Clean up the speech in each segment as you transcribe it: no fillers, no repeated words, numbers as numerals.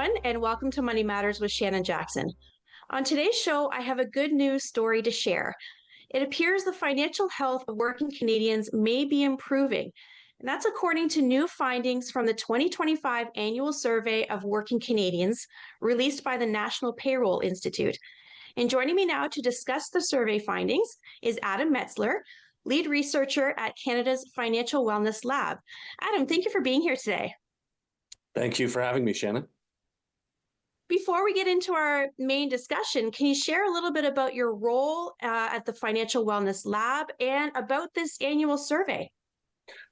everyone, and welcome to Money Matters with Shannon Jackson. On today's show, I have a good news story to share. It appears the financial health of working Canadians may be improving, and that's according to new findings from the 2025 annual survey of working Canadians released by the National Payroll Institute. And joining me now to discuss the survey findings is Adam Metzler, lead researcher at Canada's Financial Wellness Lab. Adam, thank you for being here today. Thank you for having me, Shannon. Before we get into our main discussion, can you share a little bit about your role at the Financial Wellness Lab and about this annual survey?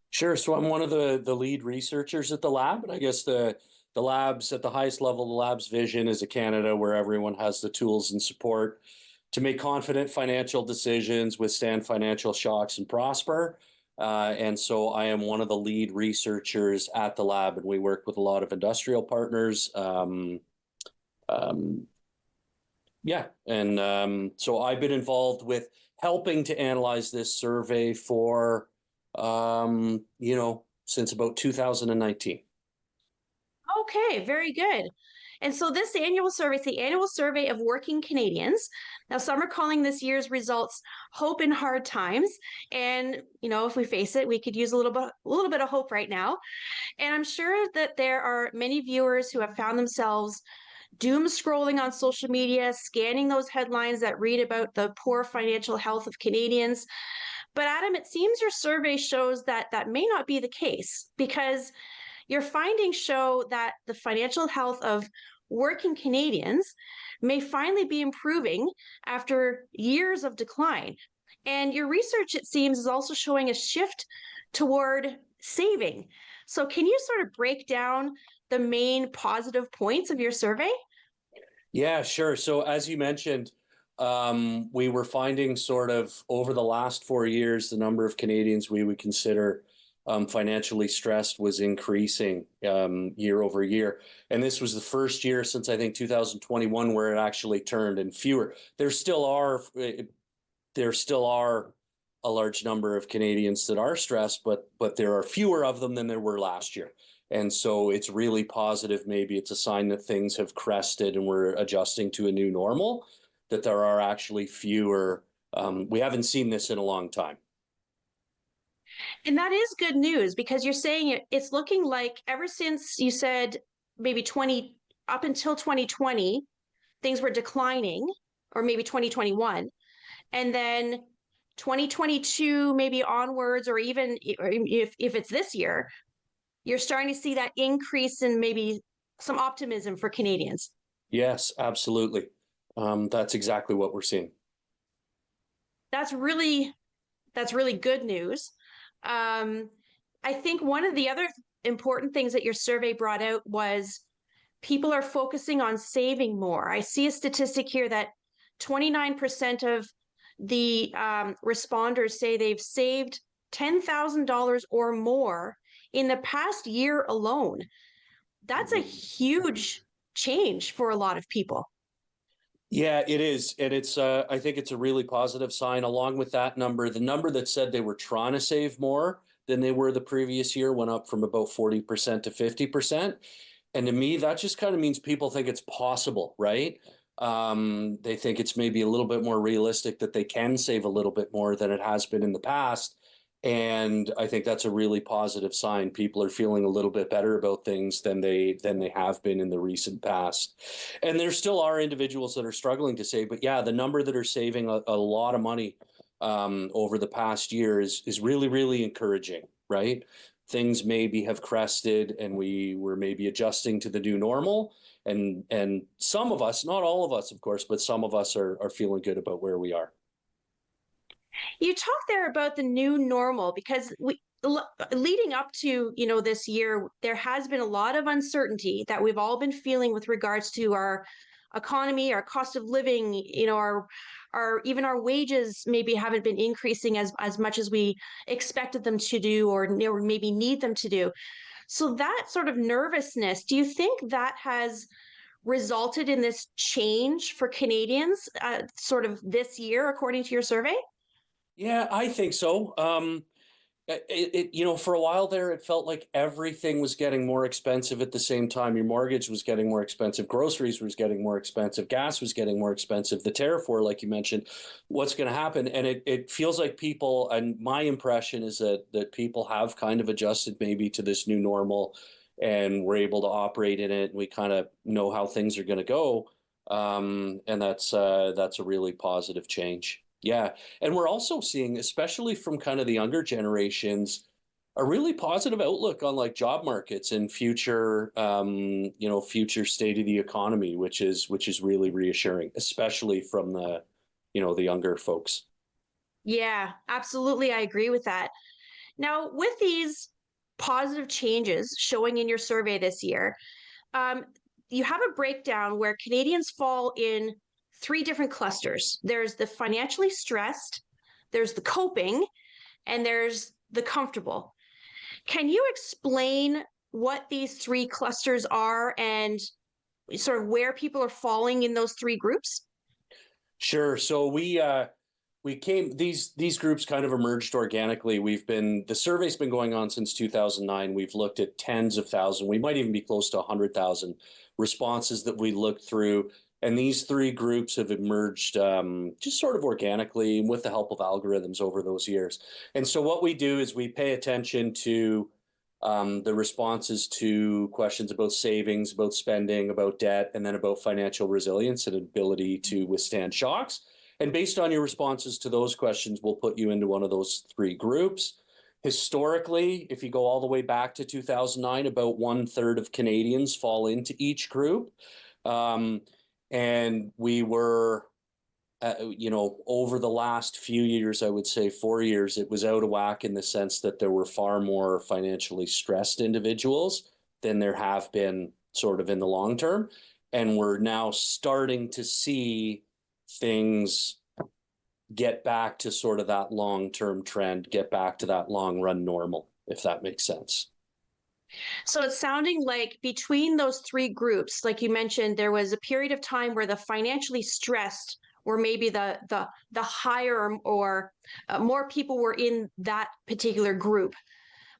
Sure. So I'm one of the lead researchers at the lab, and I guess the lab's at the highest level. The lab's vision is a Canada where everyone has the tools and support to make confident financial decisions, withstand financial shocks, and prosper. And so I am one of the lead researchers at the lab, and we work with a lot of industrial partners. So I've been involved with helping to analyze this survey for, since about 2019. Okay, very good. And so this annual survey is the annual survey of working Canadians. Now, some are calling this year's results hope in hard times. And, if we face it, we could use a little bit of hope right now. And I'm sure that there are many viewers who have found themselves doom scrolling on social media, scanning those headlines that read about the poor financial health of Canadians. But Adam, it seems your survey shows that that may not be the case, because your findings show that the financial health of working Canadians may finally be improving after years of decline. And your research, it seems, is also showing a shift toward saving. So can you sort of break down the main positive points of your survey? Yeah, sure. So as you mentioned, we were finding sort of over the last 4 years, the number of Canadians we would consider financially stressed was increasing year over year. And this was the first year since I think 2021 where it actually turned, and fewer. There still are a large number of Canadians that are stressed, but there are fewer of them than there were last year. And so it's really positive. Maybe it's a sign that things have crested and we're adjusting to a new normal, that there are actually fewer. We haven't seen this in a long time. And that is good news, because you're saying it's looking like ever since you said maybe up until 2020, things were declining, or maybe 2021. And then 2022, maybe onwards, or even if it's this year, you're starting to see that increase in maybe some optimism for Canadians. Yes, absolutely. That's exactly what we're seeing. That's really good news. I think one of the other important things that your survey brought out was people are focusing on saving more. I see a statistic here that 29% of the responders say they've saved $10,000 or more in the past year alone. That's a huge change for a lot of people. Yeah, it is. And I think it's a really positive sign. Along with that number, the number that said they were trying to save more than they were the previous year went up from about 40% to 50%. And to me, that just kind of means people think it's possible, right? They think it's maybe a little bit more realistic that they can save a little bit more than it has been in the past. And I think that's a really positive sign. People are feeling a little bit better about things than they have been in the recent past. And there still are individuals that are struggling to save, but yeah, the number that are saving a lot of money over the past year is really, really encouraging, right? Things maybe have crested and we were maybe adjusting to the new normal. And some of us, not all of us, of course, but some of us are feeling good about where we are. You talked there about the new normal, because leading up to this year, there has been a lot of uncertainty that we've all been feeling with regards to our economy, our cost of living. Our even our wages maybe haven't been increasing as much as we expected them to do, or maybe need them to do. So that sort of nervousness, do you think that has resulted in this change for Canadians sort of this year, according to your survey? Yeah, I think so. For a while there, it felt like everything was getting more expensive at the same time. Your mortgage was getting more expensive, groceries was getting more expensive, gas was getting more expensive. The tariff war, like you mentioned, what's going to happen? And it feels like people, and my impression is that people have kind of adjusted maybe to this new normal, and we're able to operate in it, and we kind of know how things are going to go. And that's a really positive change. Yeah. And we're also seeing, especially from kind of the younger generations, a really positive outlook on like job markets and future, future state of the economy, which is really reassuring, especially from the younger folks. Yeah, absolutely. I agree with that. Now, with these positive changes showing in your survey this year, um, you have a breakdown where Canadians fall in three different clusters. There's the financially stressed, there's the coping, and there's the comfortable. Can you explain what these three clusters are and sort of where people are falling in those three groups? Sure. So we came these groups kind of emerged organically. The survey's been going on since 2009. We've looked at tens of thousands. We might even be close to 100,000 responses that we looked through. And these three groups have emerged just sort of organically with the help of algorithms over those years. And so what we do is we pay attention to the responses to questions about savings, about spending, about debt, and then about financial resilience and ability to withstand shocks. And based on your responses to those questions, we'll put you into one of those three groups. Historically, if you go all the way back to 2009, about 1/3 of Canadians fall into each group. Um, and we were, over the last few years, I would say 4 years, it was out of whack in the sense that there were far more financially stressed individuals than there have been sort of in the long term. And we're now starting to see things get back to sort of that long-term trend, get back to that long-run normal, if that makes sense. So it's sounding like between those three groups, like you mentioned, there was a period of time where the financially stressed were maybe the higher or more people were in that particular group.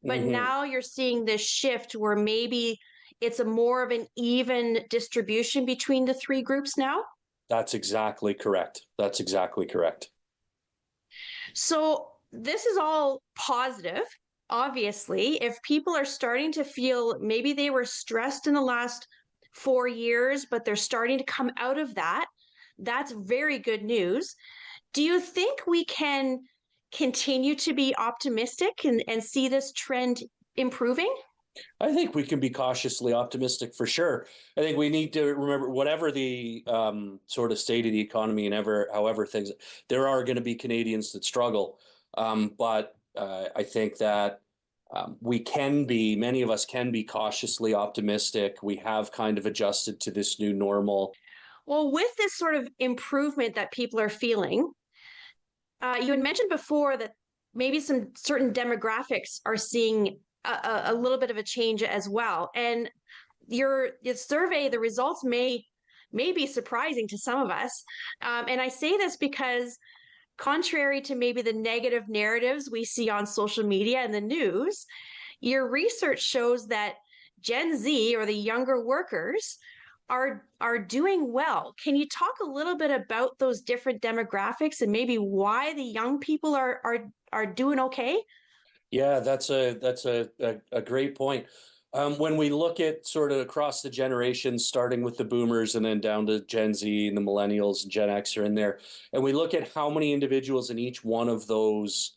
But Mm-hmm. now you're seeing this shift where maybe it's a more of an even distribution between the three groups now. That's exactly correct. That's exactly correct. So this is all positive. Obviously, if people are starting to feel maybe they were stressed in the last 4 years, but they're starting to come out of that, that's very good news. Do you think we can continue to be optimistic and see this trend improving? I think we can be cautiously optimistic for sure. I think we need to remember whatever the sort of state of the economy and however things, there are going to be Canadians that struggle. But I think that many of us can be cautiously optimistic. We have kind of adjusted to this new normal. Well, with this sort of improvement that people are feeling, you had mentioned before that maybe some certain demographics are seeing a little bit of a change as well. And your survey, the results may be surprising to some of us. And I say this because contrary to maybe the negative narratives we see on social media and the news, your research shows that Gen Z or the younger workers are doing well. Can you talk a little bit about those different demographics and maybe why the young people are doing okay? Yeah, that's a great point. When we look at sort of across the generations, starting with the boomers and then down to Gen Z and the millennials and Gen X are in there, and we look at how many individuals in each one of those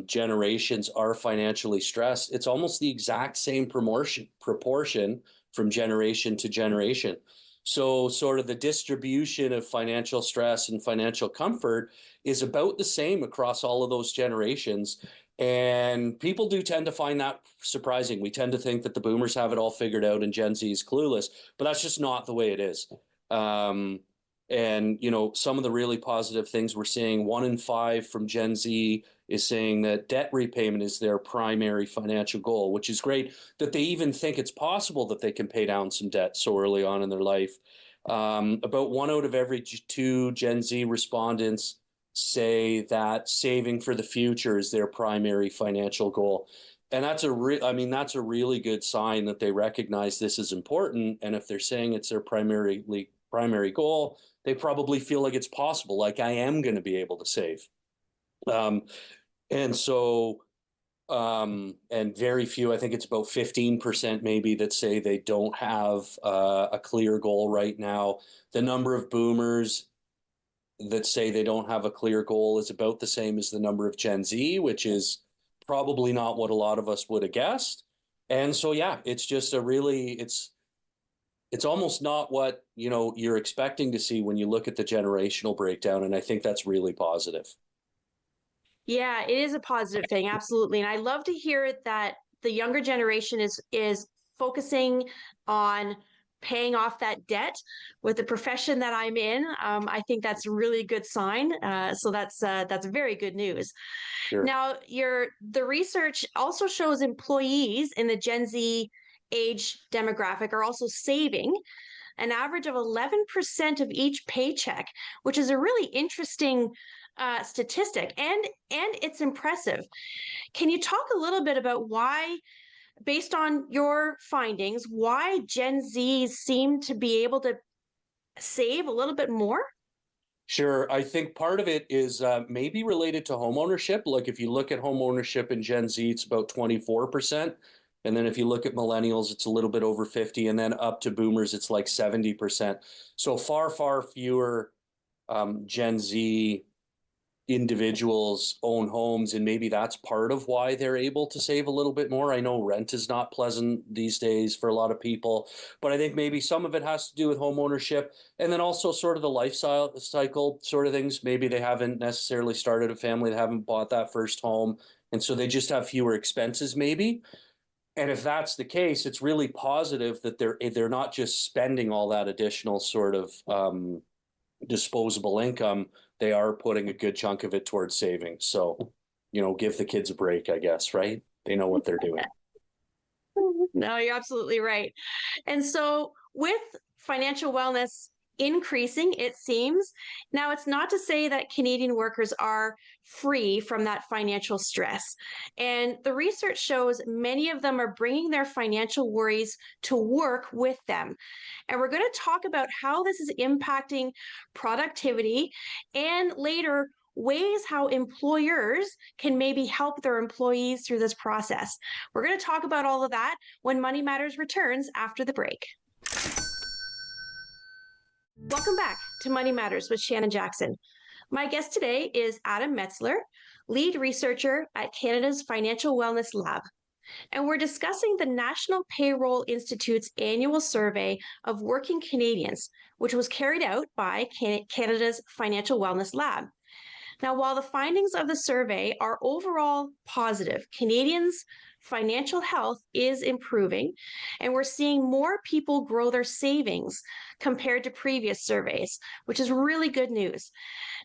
generations are financially stressed, it's almost the exact same proportion from generation to generation. So, sort of the distribution of financial stress and financial comfort is about the same across all of those generations. And people do tend to find that surprising. We tend to think that the boomers have it all figured out and Gen Z is clueless, but that's just not the way it is. Um, and some of the really positive things we're seeing, 1 in 5 from Gen Z is saying that debt repayment is their primary financial goal, which is great that they even think it's possible that they can pay down some debt so early on in their life. About 1 out of every two Gen Z respondents say that saving for the future is their primary financial goal. And that's that's a really good sign that they recognize this is important. And if they're saying it's their primary goal, they probably feel like it's possible, like I am going to be able to save. Um, and so, and very few, I think it's about 15% maybe, that say they don't have a clear goal right now. The number of boomers that say they don't have a clear goal is about the same as the number of Gen Z, which is probably not what a lot of us would have guessed. And so, yeah, it's just it's almost not what, you're expecting to see when you look at the generational breakdown. And I think that's really positive. Yeah, it is a positive thing, absolutely. And I love to hear that the younger generation is focusing on paying off that debt with the profession that I'm in. I think that's a really good sign. So that's very good news. Sure. Now, the research also shows employees in the Gen Z age demographic are also saving an average of 11% of each paycheck, which is a really interesting statistic, and it's impressive. Can you talk a little bit about why, based on your findings, why Gen Zs seem to be able to save a little bit more? Sure. I think part of it is maybe related to home ownership. Like if you look at home ownership in Gen Z, it's about 24%. And then if you look at millennials, it's a little bit over 50. And then up to boomers, it's like 70%. So far, far fewer Gen Z individuals own homes, and maybe that's part of why they're able to save a little bit more. I know rent is not pleasant these days for a lot of people, but I think maybe some of it has to do with home ownership, and then also sort of the lifestyle cycle sort of things. Maybe they haven't necessarily started a family, they haven't bought that first home, and so they just have fewer expenses maybe. And if that's the case, it's really positive that they're not just spending all that additional sort of disposable income. They are putting a good chunk of it towards savings. So, give the kids a break, I guess, right? They know what they're doing. No, you're absolutely right. And so, with financial wellness increasing, it seems, now it's not to say that Canadian workers are free from that financial stress. And the research shows many of them are bringing their financial worries to work with them. And we're going to talk about how this is impacting productivity, and later, ways how employers can maybe help their employees through this process. We're going to talk about all of that when Money Matters returns after the break. Welcome back to Money Matters with Shannon Jackson. My guest today is Adam Metzler, lead researcher at Canada's Financial Wellness Lab. And we're discussing the National Payroll Institute's annual survey of working Canadians, which was carried out by Canada's Financial Wellness Lab. Now, while the findings of the survey are overall positive, Canadians' financial health is improving, and we're seeing more people grow their savings compared to previous surveys, which is really good news.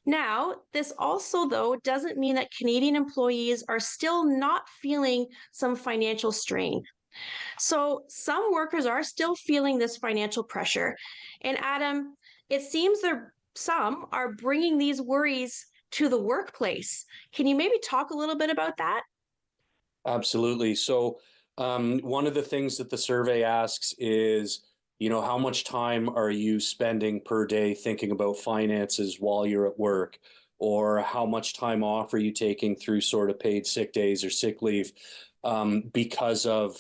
Now, this also, though, doesn't mean that Canadian employees are still not feeling some financial strain. So some workers are still feeling this financial pressure. And Adam, it seems some are bringing these worries to the workplace. Can you maybe talk a little bit about that? Absolutely. So, one of the things that the survey asks is, how much time are you spending per day thinking about finances while you're at work? Or how much time off are you taking through sort of paid sick days or sick leave because of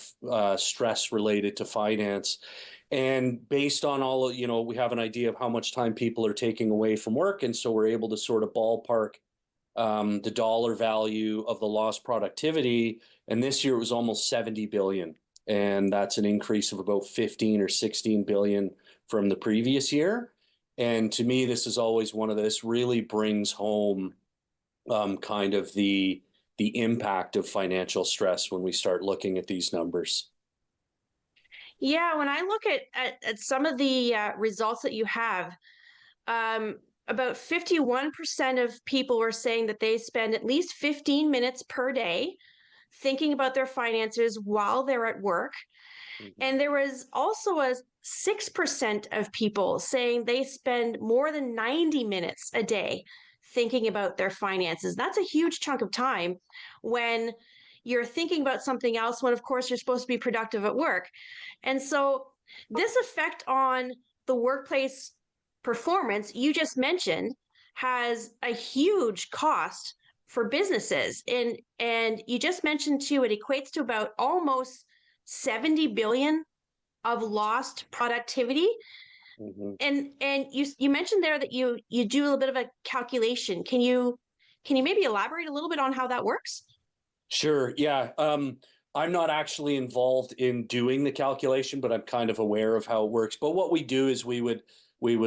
stress related to finance? And based on all of, we have an idea of how much time people are taking away from work. And so we're able to sort of ballpark the dollar value of the lost productivity. And this year it was almost 70 billion. And that's an increase of about 15 or 16 billion from the previous year. And to me, this is always this really brings home kind of the impact of financial stress when we start looking at these numbers. Yeah, when I look at some of the results that you have, about 51% of people were saying that they spend at least 15 minutes per day thinking about their finances while they're at work. Mm-hmm. And there was also a 6% of people saying they spend more than 90 minutes a day thinking about their finances. That's a huge chunk of time when you're thinking about something else, when of course you're supposed to be productive at work. And so this effect on the workplace performance you just mentioned has a huge cost for businesses. And you just mentioned too, it equates to about almost 70 billion of lost productivity. Mhm. And you mentioned there that you do a little bit of a calculation. Can you maybe elaborate a little bit on how that works? Sure. Yeah. I'm not actually involved in doing the calculation, but I'm kind of aware of how it works. But what we do is we would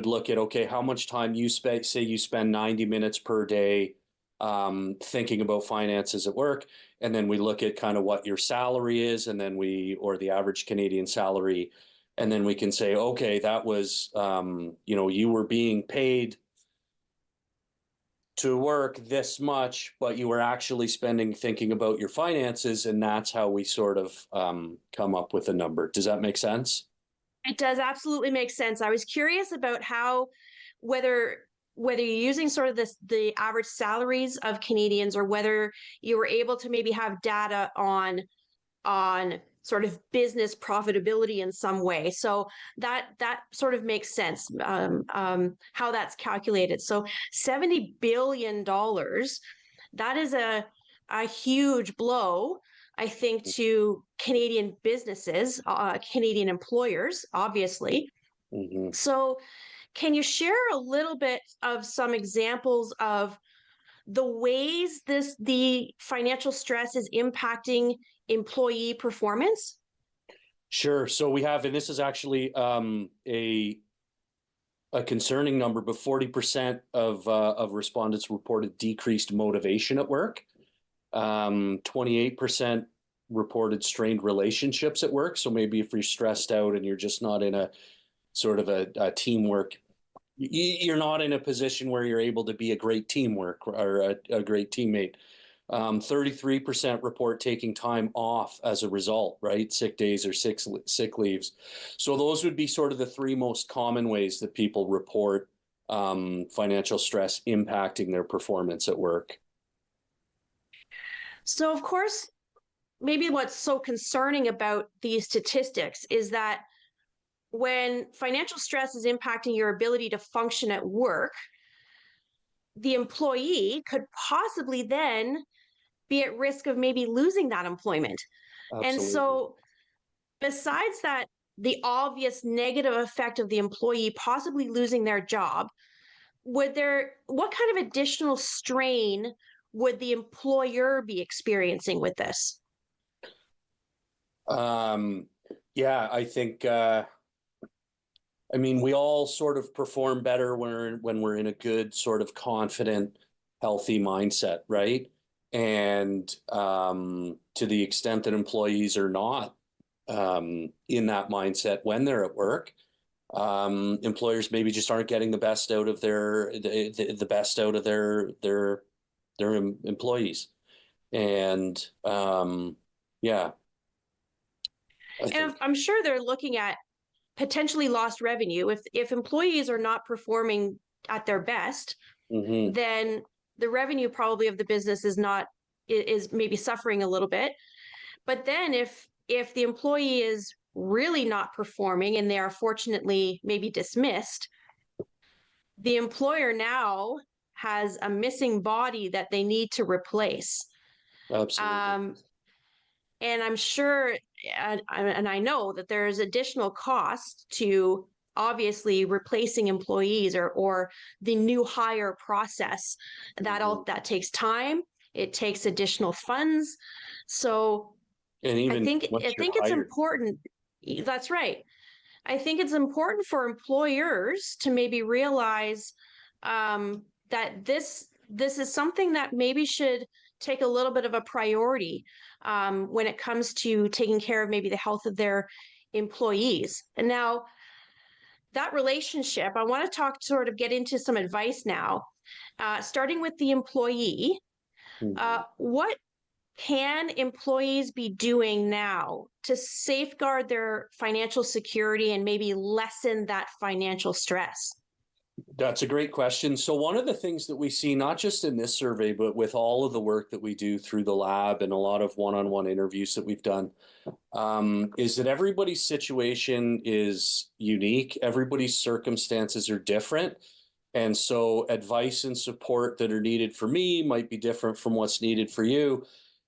look at, okay, how much time you spend, say you spend 90 minutes per day thinking about finances at work. And then we look at kind of what your salary is, and then or the average Canadian salary. And then we can say, okay, that was, you were being paid to work this much, but you were actually spending thinking about your finances, and that's how we sort of come up with a number. Does that make sense? It does absolutely make sense. I was curious about how whether whether you're using sort of the average salaries of Canadians, or whether you were able to maybe have data on sort of business profitability in some way. So that sort of makes sense, how that's calculated. So $70 billion, that is a huge blow, I think, to Canadian businesses, Canadian employers, obviously. Mm-hmm. So can you share a little bit of some examples of the ways the financial stress is impacting employee performance? Sure. So we have, and this is actually a concerning number, but 40% of respondents reported decreased motivation at work. 28% reported strained relationships at work. So maybe if you're stressed out and you're just not in a sort of a teamwork, you're not in a position where you're able to be a great teamwork or a great teammate. 33% report taking time off as a result, right? Sick days or sick leaves. So those would be sort of the three most common ways that people report financial stress impacting their performance at work. So, of course, maybe what's so concerning about these statistics is that when financial stress is impacting your ability to function at work, the employee could possibly then be at risk of maybe losing that employment. And Absolutely. so, besides that, the obvious negative effect of the employee possibly losing their job, what kind of additional strain would the employer be experiencing with this? Um, yeah, I think I mean, we all sort of perform better when we're in a good, sort of confident, healthy mindset, right? And to the extent that employees are not in that mindset when they're at work, employers maybe just aren't getting the best out of the best out of their employees. And yeah, I And think. I'm sure they're looking at potentially lost revenue. If employees are not performing at their best, Mhm. then the revenue probably of the business is maybe suffering a little bit. But then if the employee is really not performing and they are fortunately maybe dismissed, the employer now has a missing body that they need to replace. Absolutely. Um, and I'm sure, and I know that there's additional cost to obviously replacing employees, or the new hire process. Mhm. That takes time. It takes additional funds. So And I even think I once you're think it's hired. important. That's right. I think it's important for employers to maybe realize, that this is something that maybe should take a little bit of a priority, when it comes to taking care of maybe the health of their employees. And now that relationship, I want to sort of get into some advice now, starting with the employee. Mhm. What can employees be doing now to safeguard their financial security and maybe lessen that financial stress? That's a great question. So one of the things that we see, not just in this survey, but with all of the work that we do through the lab and a lot of one-on-one interviews that we've done, is that everybody's situation is unique. Everybody's circumstances are different. And so advice and support that are needed for me might be different from what's needed for you.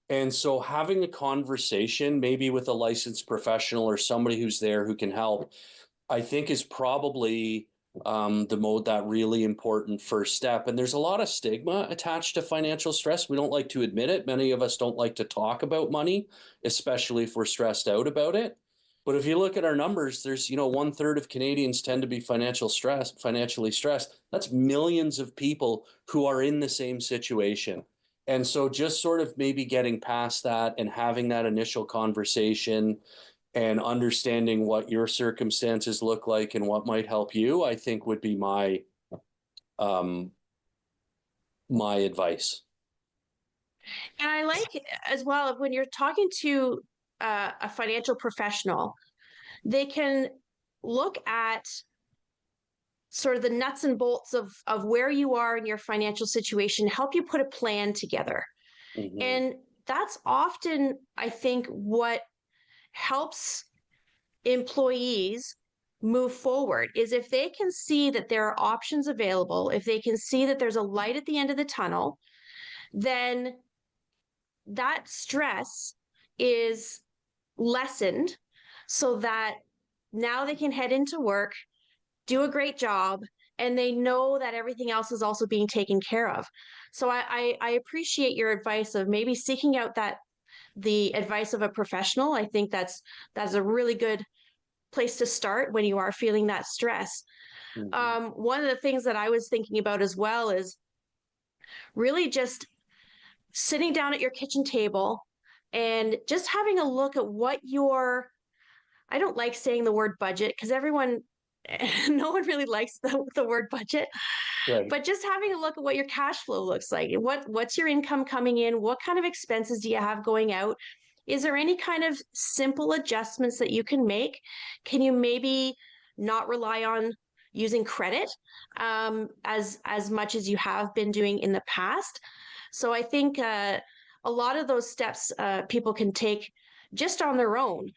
And so having a conversation, maybe with a licensed professional or somebody who's there who can help, I think is probably that really important first step. And there's a lot of stigma attached to financial stress. We don't like to admit it. Many of us don't like to talk about money, especially if we're stressed out about it. But if you look at our numbers, there's, 1/3 of Canadians tend to be financially stressed. That's millions of people who are in the same situation. And so just sort of maybe getting past that and having that initial conversation and understanding what your circumstances look like and what might help you, I think would be um, my advice. And I like as well when you're talking to a financial professional, they can look at sort of the nuts and bolts of where you are in your financial situation, help you put a plan together. Mm-hmm. And that's often, I think, what helps employees move forward is if they can see that there are options available, if they can see that there's a light at the end of the tunnel, then that stress is lessened so that now they can head into work, do a great job, and they know that everything else is also being taken care of. So I appreciate your advice of maybe seeking out the advice of a professional. I think that's a really good place to start when you are feeling that stress. Mm-hmm. One of the things that I was thinking about as well is really just sitting down at your kitchen table and just having a look at what your, I don't like saying the word budget because everyone, no one really likes the word budget, Right. but just having a look at what your cash flow looks like. What's your income coming in? What kind of expenses do you have going out? Is there any kind of simple adjustments that you can make? Can you maybe not rely on using credit as much as you have been doing in the past? So I think a lot of those steps people can take just on their own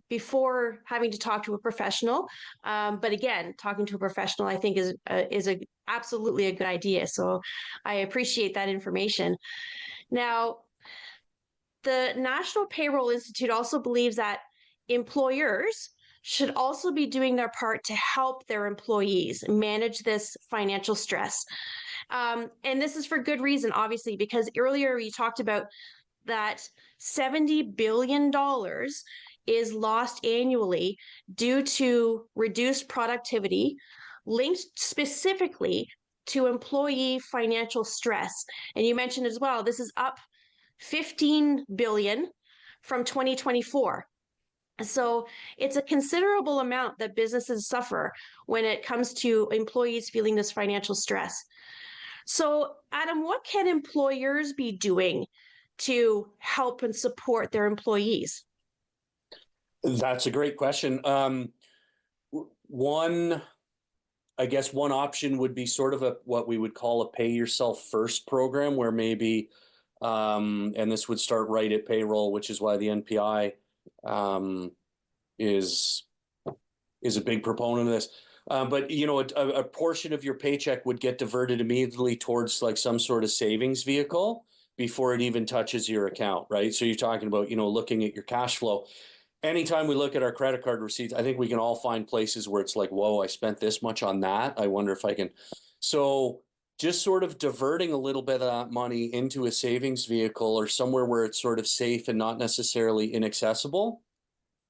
before having to talk to a professional. But again, talking to a professional, I think is absolutely a good idea. So I appreciate that information. Now, the National Payroll Institute also believes that employers should also be doing their part to help their employees manage this financial stress. And this is for good reason, obviously, because earlier you talked about that $70 billion is lost annually due to reduced productivity linked specifically to employee financial stress. And you mentioned as well, this is up 15 billion from 2024. So it's a considerable amount that businesses suffer when it comes to employees feeling this financial stress. So, Adam, what can employers be doing to help and support their employees? That's a great question. One, I guess one option would be sort of what we would call a pay yourself first program, where maybe, and this would start right at payroll, which is why the NPI um, is a big proponent of this. But a portion of your paycheck would get diverted immediately towards like some sort of savings vehicle before it even touches your account, right? So you're talking about, looking at your cash flow. Anytime we look at our credit card receipts, I think we can all find places where it's like, whoa, I spent this much on that. I wonder if I can. So just sort of diverting a little bit of that money into a savings vehicle or somewhere where it's sort of safe and not necessarily inaccessible.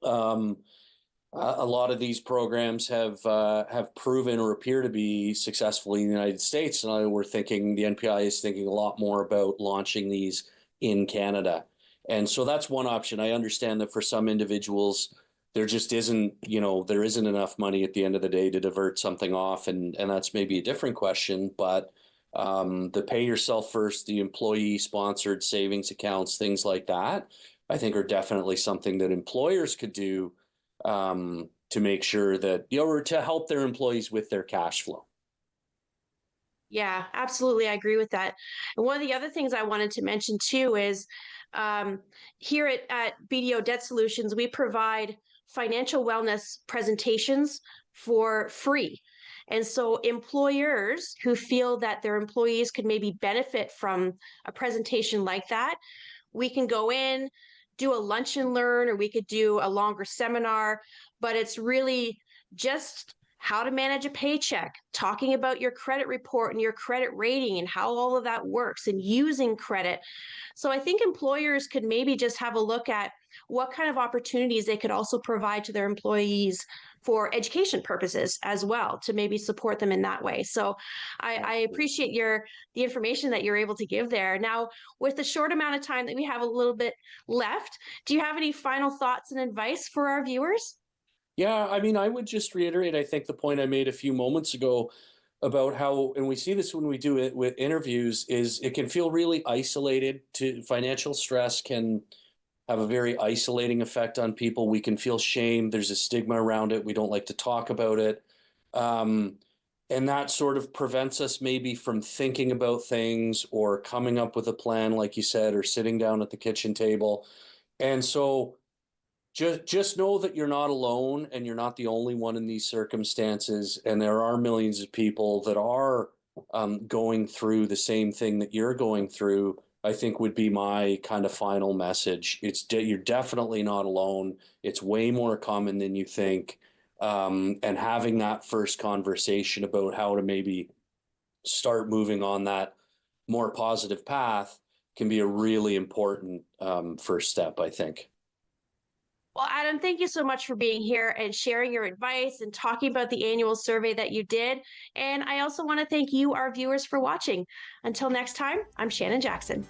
A lot of these programs have proven or appear to be successful in the United States, and we're thinking the NPI is thinking a lot more about launching these in Canada. And so that's one option. I understand that for some individuals, there just isn't, there isn't enough money at the end of the day to divert something off, and that's maybe a different question. But the pay yourself first, the employee sponsored savings accounts, things like that, I think are definitely something that employers could do to make sure that, or to help their employees with their cash flow. Yeah, absolutely. I agree with that. And one of the other things I wanted to mention too is um, here at BDO Debt Solutions, we provide financial wellness presentations for free. And so employers who feel that their employees could maybe benefit from a presentation like that, we can go in, do a lunch and learn, or we could do a longer seminar, but it's really just how to manage a paycheck, talking about your credit report and your credit rating and how all of that works and using credit. So I think employers could maybe just have a look at what kind of opportunities they could also provide to their employees for education purposes as well to maybe support them in that way. So I appreciate the information that you're able to give there. Now, with the short amount of time that we have a little bit left, do you have any final thoughts and advice for our viewers? Yeah, I mean, I would just reiterate, I think the point I made a few moments ago about how, and we see this when we do it with interviews, is it can feel really isolated. To financial stress can have a very isolating effect on people. We can feel shame. There's a stigma around it. We don't like to talk about it. Um, and that sort of prevents us maybe from thinking about things or coming up with a plan, like you said, or sitting down at the kitchen table. And so just know that you're not alone and you're not the only one in these circumstances. And there are millions of people that are going through the same thing that you're going through. I think would be my kind of final message. You're definitely not alone. It's way more common than you think. And having that first conversation about how to maybe start moving on that more positive path can be a really important first step, I think. Well, Adam, thank you so much for being here and sharing your advice and talking about the annual survey that you did. And I also want to thank you, our viewers, for watching. Until next time, I'm Shannon Jackson.